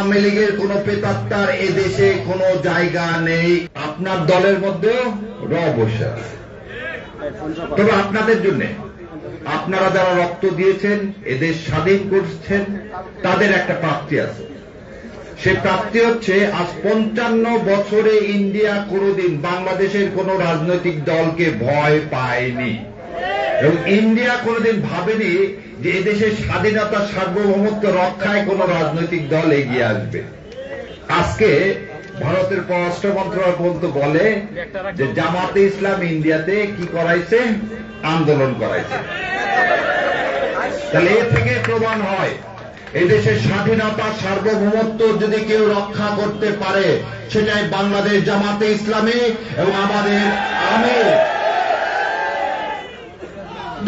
আওয়ামী লীগের কোন প্রেতাত্মার এদেশে কোনো জায়গা নেই। আপনার দলের মধ্যেও বসে আছে। তবে আপনাদের জন্য, আপনারা যারা রক্ত দিয়েছেন, এদেশ স্বাধীন করছেন, তাদের একটা প্রাপ্তি আছে। সে প্রাপ্তি হচ্ছে, আজ 55 বছরে ইন্ডিয়া কোনদিন বাংলাদেশের কোন রাজনৈতিক দলকে ভয় পায়নি, এবং ইন্ডিয়া কোনদিন ভাবেনি যে এদেশের স্বাধীনতা সার্বভৌমত্ব রক্ষায় কোন রাজনৈতিক দল এগিয়ে আসবে। আজকে ভারতের পররাষ্ট্র মন্ত্রণালয় পর্যন্ত বলে যে জামাতে ইসলাম ইন্ডিয়াতে কি করাইছে, আন্দোলন করাইছে। তাহলে এ থেকে প্রমাণ হয়, এদেশের স্বাধীনতা সার্বভৌমত্ব যদি কেউ রক্ষা করতে পারে, সেটাই বাংলাদেশ জামাতে ইসলামী এবং আমাদের আমির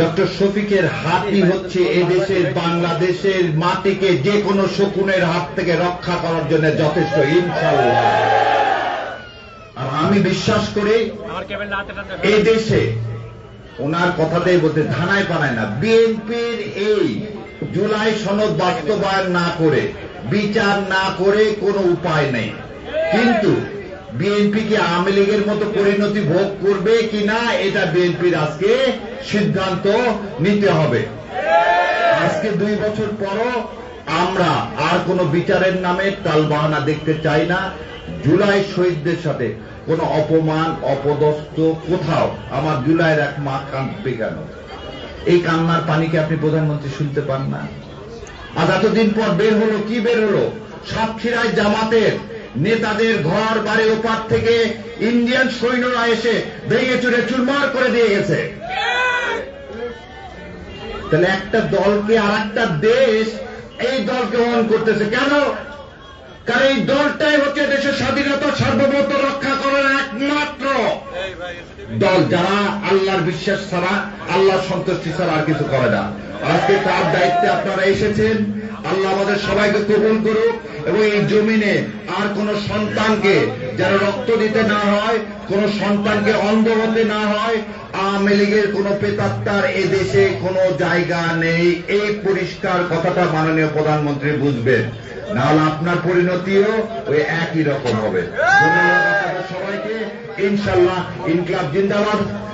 ডক্টর শফিকের হাতই হচ্ছে এদেশের বাংলাদেশের মাটিকে যে কোনো শকুনের হাত থেকে রক্ষা করার জন্য যথেষ্ট, ইনশাআল্লাহ। আর আমি বিশ্বাস করি এই দেশে ওনার কথাতেই বলতে ধানায় পানায় না, বিএনপির এই জুলাই সনদ বাস্তবায়ন না করে, বিচার না করে কোনো উপায় নেই। কিন্তু বিএনপি কি আওয়ামী লীগের মতো পরিণতি ভোগ করবে কিনা, এটা বিএনপির আজকে সিদ্ধান্ত নিতে হবে। আজকে 2 বছর পরও আমরা আর কোন বিচারের নামে টালবাহানা দেখতে চাই না। জুলাই শহীদদের সাথে কোন অপমান, অপদস্থ কোথাও আমার জুলাইয়ের এক মা কাঁদবে কেন? এই কান্নার পানিকে আপনি প্রধানমন্ত্রী শুনতে পান না? আজ এতদিন পর বের হলো, কি বের হলো? সাতক্ষীরায় জামাতের নেতাদের ঘর বাড়ি ওপার থেকে ইন্ডিয়ান সৈন্যরা এসে ভেঙে চুরে চুরমার করে দিয়ে গেছে। তাহলে একটা দলকে আর একটা দেশ এই দলকে অন করতেছে কেন? কারণ এই দলটাই হচ্ছে দেশের স্বাধীনতা সার্বভৌমত্ব রক্ষা করার একমাত্র দল, যারা আল্লাহর বিশ্বাস ছাড়া, আল্লাহর সন্তুষ্টি ছাড়া আর কিছু করে না। আজকে তার দায়িত্বে আপনারা এসেছেন। আল্লাহ আমাদের সবাইকে কবুল করুক, এবং এই জমিনে আর কোন সন্তানকে যেন রক্ত দিতে না হয়, কোন সন্তানকে অন্ধ হতে না হয়। আওয়ামী লীগের কোন প্রেতাত্মার এদেশে কোনো জায়গা নেই, এই পরিষ্কার কথাটা মাননীয় প্রধানমন্ত্রী বুঝবেন, নাহলে আপনার পরিণতিও ওই একই রকম হবে। ধন্যবাদ আপনাদের সবাইকে। ইনশাআল্লাহ ইনকিলাব জিন্দাবাদ।